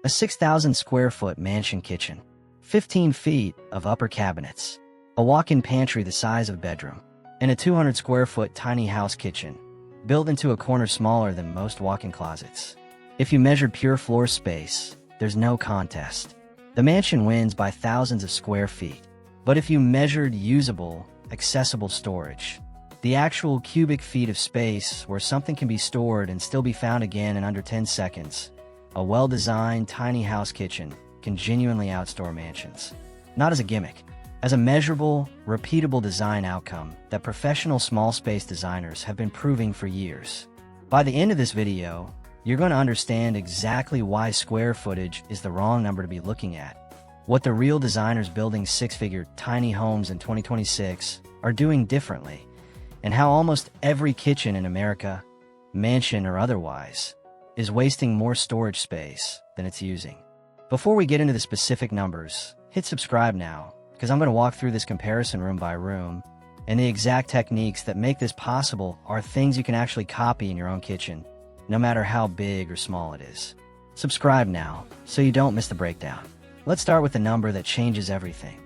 A 6,000 square foot mansion kitchen. 15 feet of upper cabinets. A walk-in pantry the size of a bedroom. And a 200 square foot tiny house kitchen, built into a corner smaller than most walk-in closets. If you measured pure floor space, there's no contest. The mansion wins by thousands of square feet. But if you measured usable, accessible storage, the actual cubic feet of space where something can be stored and still be found again in under 10 seconds, a well-designed tiny house kitchen can genuinely outstore mansions. Not as a gimmick, as a measurable, repeatable design outcome that professional small space designers have been proving for years. By the end of this video, you're going to understand exactly why square footage is the wrong number to be looking at, what the real designers building six-figure tiny homes in 2026 are doing differently, and how almost every kitchen in America, mansion or otherwise, is wasting more storage space than it's using. Before we get into the specific numbers, hit subscribe now, because I'm going to walk through this comparison room by room, and the exact techniques that make this possible are things you can actually copy in your own kitchen, no matter how big or small it is. Subscribe now, so you don't miss the breakdown. Let's start with the number that changes everything.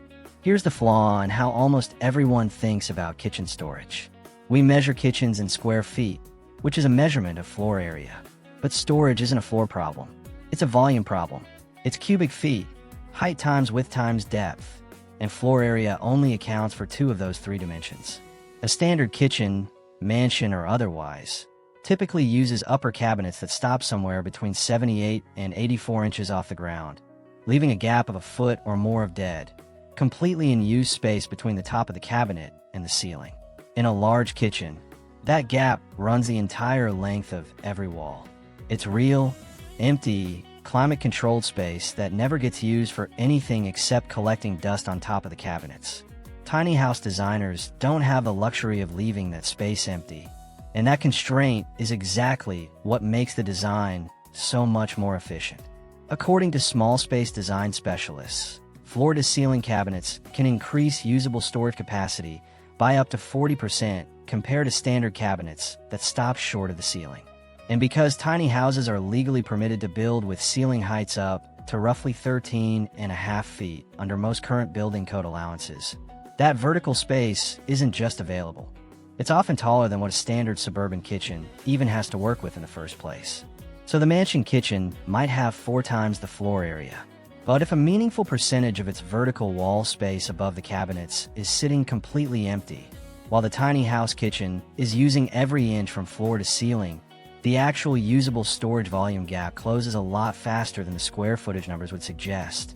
Here's the flaw in how almost everyone thinks about kitchen storage. We measure kitchens in square feet, which is a measurement of floor area. But storage isn't a floor problem. It's a volume problem. It's cubic feet, height times width times depth, and floor area only accounts for 2 of those 3 dimensions. A standard kitchen, mansion or otherwise, typically uses upper cabinets that stop somewhere between 78 and 84 inches off the ground, leaving a gap of a foot or more of dead, completely in use space between the top of the cabinet and the ceiling. In a large kitchen, that gap runs the entire length of every wall. It's real, empty, climate-controlled space that never gets used for anything except collecting dust on top of the cabinets. Tiny house designers don't have the luxury of leaving that space empty, and that constraint is exactly what makes the design so much more efficient. According to small space design specialists, floor-to-ceiling cabinets can increase usable storage capacity by up to 40% compared to standard cabinets that stop short of the ceiling. And because tiny houses are legally permitted to build with ceiling heights up to roughly 13.5 feet under most current building code allowances, that vertical space isn't just available. It's often taller than what a standard suburban kitchen even has to work with in the first place. So the mansion kitchen might have 4 times the floor area. But if a meaningful percentage of its vertical wall space above the cabinets is sitting completely empty, while the tiny house kitchen is using every inch from floor to ceiling, the actual usable storage volume gap closes a lot faster than the square footage numbers would suggest.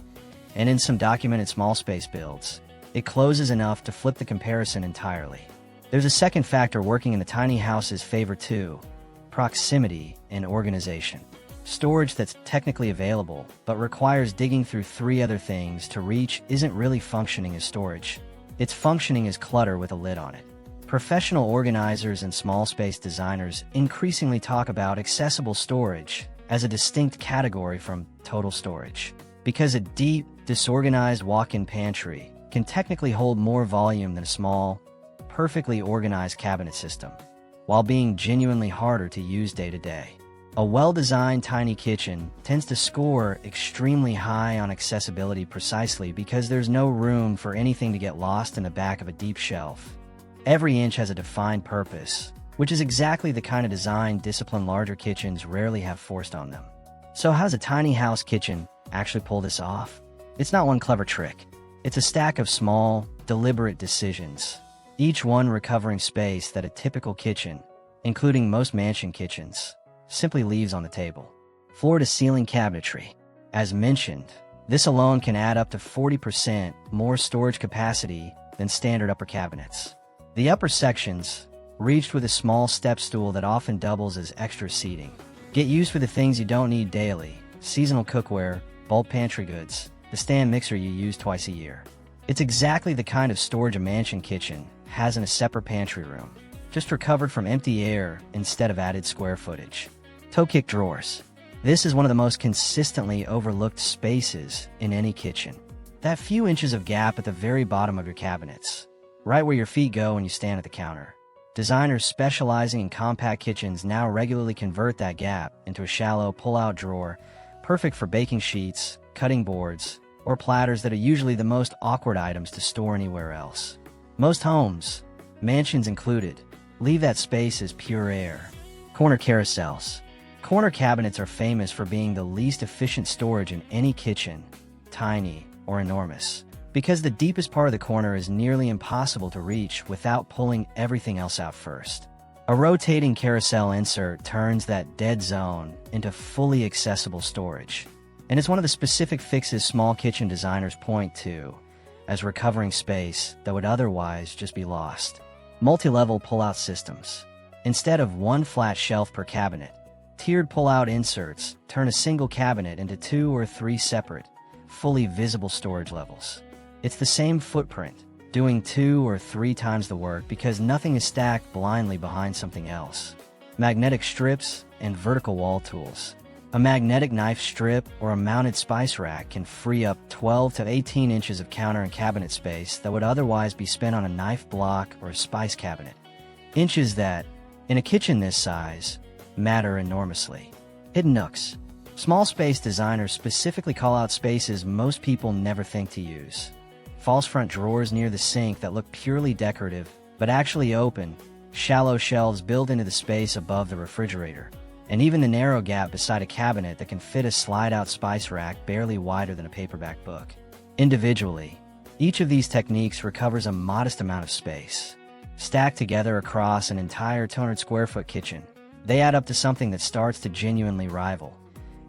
And in some documented small space builds, it closes enough to flip the comparison entirely. There's a second factor working in the tiny house's favor too: proximity and organization. Storage that's technically available, but requires digging through 3 other things to reach isn't really functioning as storage. It's functioning as clutter with a lid on it. Professional organizers and small space designers increasingly talk about accessible storage as a distinct category from total storage, because a deep, disorganized walk-in pantry can technically hold more volume than a small, perfectly organized cabinet system, while being genuinely harder to use day to day. A well-designed tiny kitchen tends to score extremely high on accessibility precisely because there's no room for anything to get lost in the back of a deep shelf. Every inch has a defined purpose, which is exactly the kind of design discipline larger kitchens rarely have forced on them. So how's a tiny house kitchen actually pull this off? It's not one clever trick. It's a stack of small, deliberate decisions, each one recovering space that a typical kitchen, including most mansion kitchens, simply leaves on the table. Floor-to-ceiling cabinetry. As mentioned, this alone can add up to 40% more storage capacity than standard upper cabinets. The upper sections, reached with a small step stool that often doubles as extra seating, get used for the things you don't need daily: seasonal cookware, bulk pantry goods, the stand mixer you use twice a year. It's exactly the kind of storage a mansion kitchen has in a separate pantry room, just recovered from empty air instead of added square footage. Toe kick drawers. This is one of the most consistently overlooked spaces in any kitchen. That few inches of gap at the very bottom of your cabinets, right where your feet go when you stand at the counter. Designers specializing in compact kitchens now regularly convert that gap into a shallow pull-out drawer, perfect for baking sheets, cutting boards, or platters that are usually the most awkward items to store anywhere else. Most homes, mansions included, leave that space as pure air. Corner carousels. Corner cabinets are famous for being the least efficient storage in any kitchen, tiny or enormous, because the deepest part of the corner is nearly impossible to reach without pulling everything else out first. A rotating carousel insert turns that dead zone into fully accessible storage, and it's one of the specific fixes small kitchen designers point to as recovering space that would otherwise just be lost. Multi-level pull-out systems. Instead of one flat shelf per cabinet, tiered pull-out inserts turn a single cabinet into 2 or 3 separate, fully visible storage levels. It's the same footprint, doing 2 or 3 times the work because nothing is stacked blindly behind something else. Magnetic strips and vertical wall tools. A magnetic knife strip or a mounted spice rack can free up 12 to 18 inches of counter and cabinet space that would otherwise be spent on a knife block or a spice cabinet. Inches that, in a kitchen this size, matter enormously. Hidden nooks. Small space designers specifically call out spaces most people never think to use. False front drawers near the sink that look purely decorative, but actually open, shallow shelves built into the space above the refrigerator, and even the narrow gap beside a cabinet that can fit a slide-out spice rack barely wider than a paperback book. Individually, each of these techniques recovers a modest amount of space. Stacked together across an entire 200 square foot kitchen, they add up to something that starts to genuinely rival,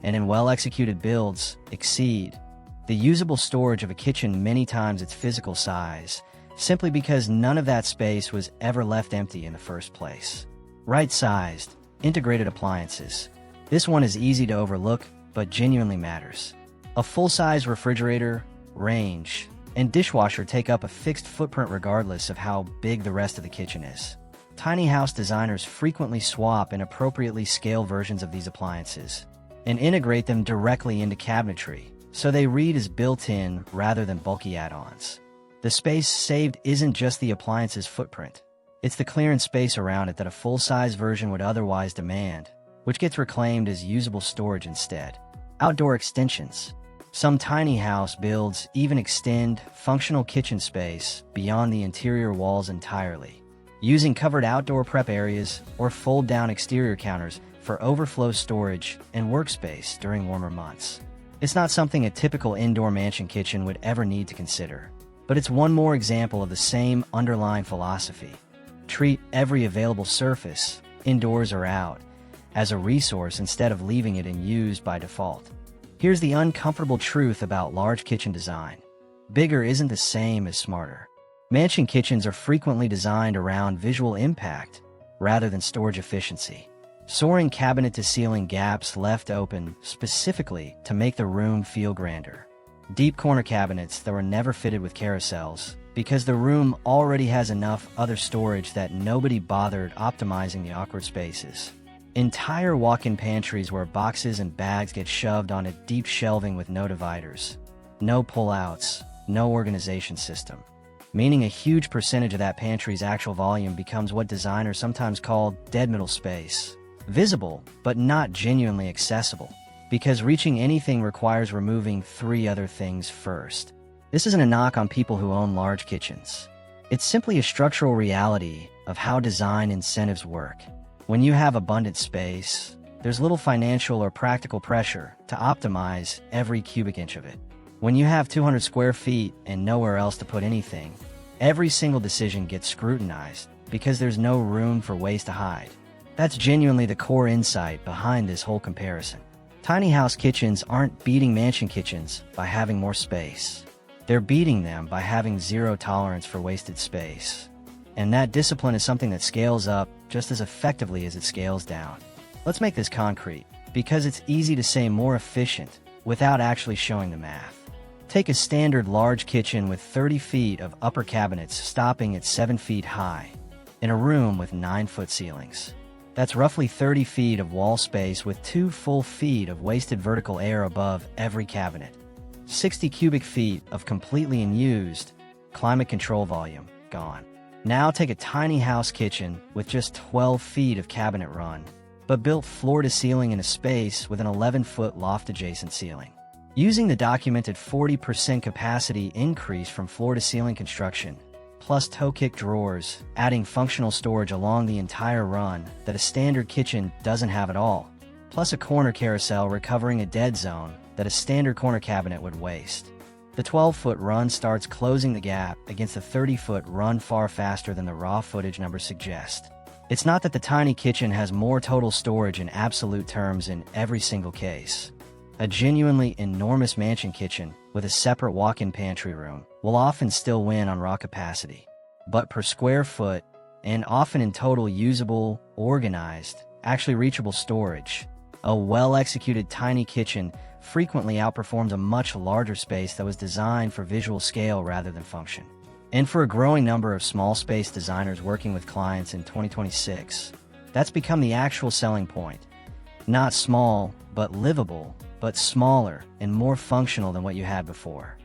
and in well-executed builds, exceed, the usable storage of a kitchen many times its physical size, simply because none of that space was ever left empty in the first place. Right-sized, integrated appliances. This one is easy to overlook, but genuinely matters. A full-size refrigerator, range, and dishwasher take up a fixed footprint regardless of how big the rest of the kitchen is. Tiny house designers frequently swap and appropriately scale versions of these appliances and integrate them directly into cabinetry, so they read as built-in rather than bulky add-ons. The space saved isn't just the appliance's footprint. It's the clearance space around it that a full-size version would otherwise demand, which gets reclaimed as usable storage instead. Outdoor extensions. Some tiny house builds even extend functional kitchen space beyond the interior walls entirely, using covered outdoor prep areas or fold-down exterior counters for overflow storage and workspace during warmer months. It's not something a typical indoor mansion kitchen would ever need to consider, but it's one more example of the same underlying philosophy. Treat every available surface, indoors or out, as a resource instead of leaving it in use by default. Here's the uncomfortable truth about large kitchen design. Bigger isn't the same as smarter. Mansion kitchens are frequently designed around visual impact rather than storage efficiency. Soaring cabinet-to-ceiling gaps left open specifically to make the room feel grander. Deep corner cabinets that were never fitted with carousels because the room already has enough other storage that nobody bothered optimizing the awkward spaces. Entire walk-in pantries where boxes and bags get shoved onto deep shelving with no dividers. No pull-outs, no organization system. Meaning a huge percentage of that pantry's actual volume becomes what designers sometimes call dead middle space. Visible, but not genuinely accessible, because reaching anything requires removing 3 other things first. This isn't a knock on people who own large kitchens. It's simply a structural reality of how design incentives work. When you have abundant space, there's little financial or practical pressure to optimize every cubic inch of it. When you have 200 square feet and nowhere else to put anything, every single decision gets scrutinized because there's no room for waste to hide. That's genuinely the core insight behind this whole comparison. Tiny house kitchens aren't beating mansion kitchens by having more space. They're beating them by having zero tolerance for wasted space. And that discipline is something that scales up just as effectively as it scales down. Let's make this concrete, because it's easy to say more efficient without actually showing the math. Take a standard large kitchen with 30 feet of upper cabinets stopping at 7 feet high, in a room with 9-foot ceilings. That's roughly 30 feet of wall space with 2 full feet of wasted vertical air above every cabinet. 60 cubic feet of completely unused climate control volume gone. Now take a tiny house kitchen with just 12 feet of cabinet run, but built floor-to-ceiling in a space with an 11-foot loft-adjacent ceiling. Using the documented 40% capacity increase from floor-to-ceiling construction, plus toe-kick drawers, adding functional storage along the entire run that a standard kitchen doesn't have at all, plus a corner carousel recovering a dead zone that a standard corner cabinet would waste. The 12-foot run starts closing the gap against the 30-foot run far faster than the raw footage numbers suggest. It's not that the tiny kitchen has more total storage in absolute terms in every single case. A genuinely enormous mansion kitchen with a separate walk-in pantry room will often still win on raw capacity. But per square foot, and often in total usable, organized, actually reachable storage, a well-executed tiny kitchen frequently outperforms a much larger space that was designed for visual scale rather than function. And for a growing number of small space designers working with clients in 2026, that's become the actual selling point. Not small, but livable, but smaller and more functional than what you had before.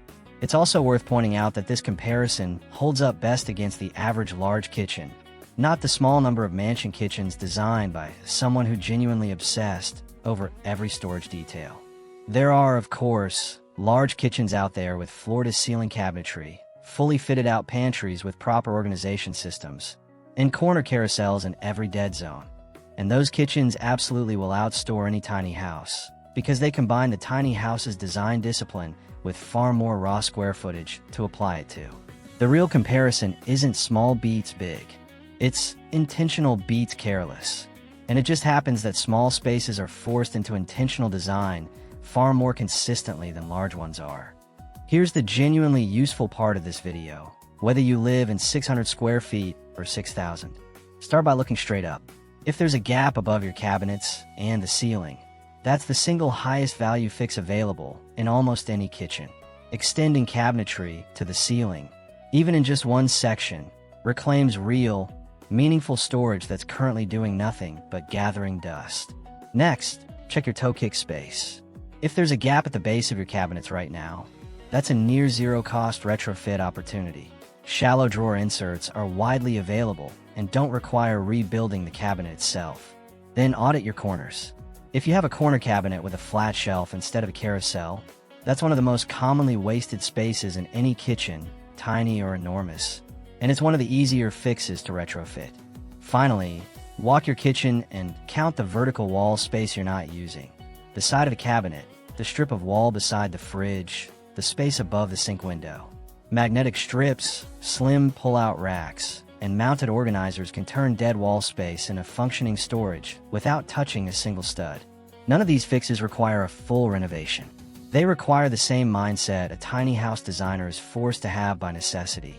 It's also worth pointing out that this comparison holds up best against the average large kitchen, not the small number of mansion kitchens designed by someone who genuinely obsessed over every storage detail. There are, of course, large kitchens out there with floor-to-ceiling cabinetry, fully fitted out pantries with proper organization systems, and corner carousels in every dead zone. And those kitchens absolutely will outstore any tiny house, because they combine the tiny house's design discipline with far more raw square footage to apply it to. The real comparison isn't small beats big. It's intentional beats careless. And it just happens that small spaces are forced into intentional design far more consistently than large ones are. Here's the genuinely useful part of this video, whether you live in 600 square feet or 6,000. Start by looking straight up. If there's a gap above your cabinets and the ceiling, that's the single highest value fix available in almost any kitchen. Extending cabinetry to the ceiling, even in just one section, reclaims real, meaningful storage that's currently doing nothing but gathering dust. Next, check your toe kick space. If there's a gap at the base of your cabinets right now, that's a near zero cost retrofit opportunity. Shallow drawer inserts are widely available and don't require rebuilding the cabinet itself. Then audit your corners. If you have a corner cabinet with a flat shelf instead of a carousel, that's one of the most commonly wasted spaces in any kitchen, tiny or enormous, and it's one of the easier fixes to retrofit. Finally, walk your kitchen and count the vertical wall space you're not using. The side of the cabinet, the strip of wall beside the fridge, the space above the sink window. Magnetic strips, slim pull-out racks, and mounted organizers can turn dead wall space into functioning storage without touching a single stud. None of these fixes require a full renovation. They require the same mindset a tiny house designer is forced to have by necessity,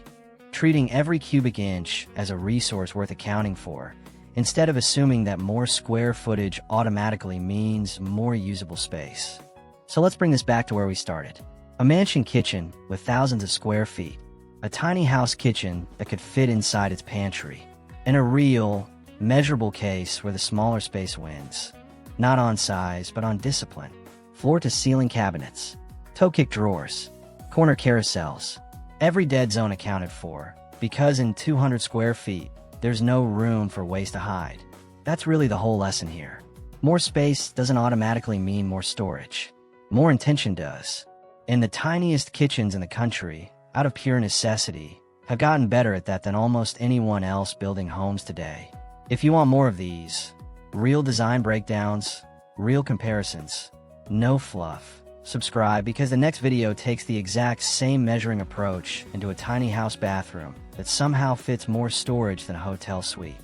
treating every cubic inch as a resource worth accounting for, instead of assuming that more square footage automatically means more usable space. So let's bring this back to where we started. A mansion kitchen with thousands of square feet, a tiny house kitchen that could fit inside its pantry, and a real, measurable case where the smaller space wins. Not on size, but on discipline. Floor-to-ceiling cabinets, toe-kick drawers, corner carousels, every dead zone accounted for, because in 200 square feet, there's no room for waste to hide. That's really the whole lesson here. More space doesn't automatically mean more storage. More intention does. And the tiniest kitchens in the country, out of pure necessity, have gotten better at that than almost anyone else building homes today. If you want more of these, real design breakdowns, real comparisons, no fluff, subscribe because the next video takes the exact same measuring approach into a tiny house bathroom that somehow fits more storage than a hotel suite.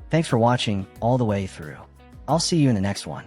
Thanks for watching all the way through. I'll see you in the next one.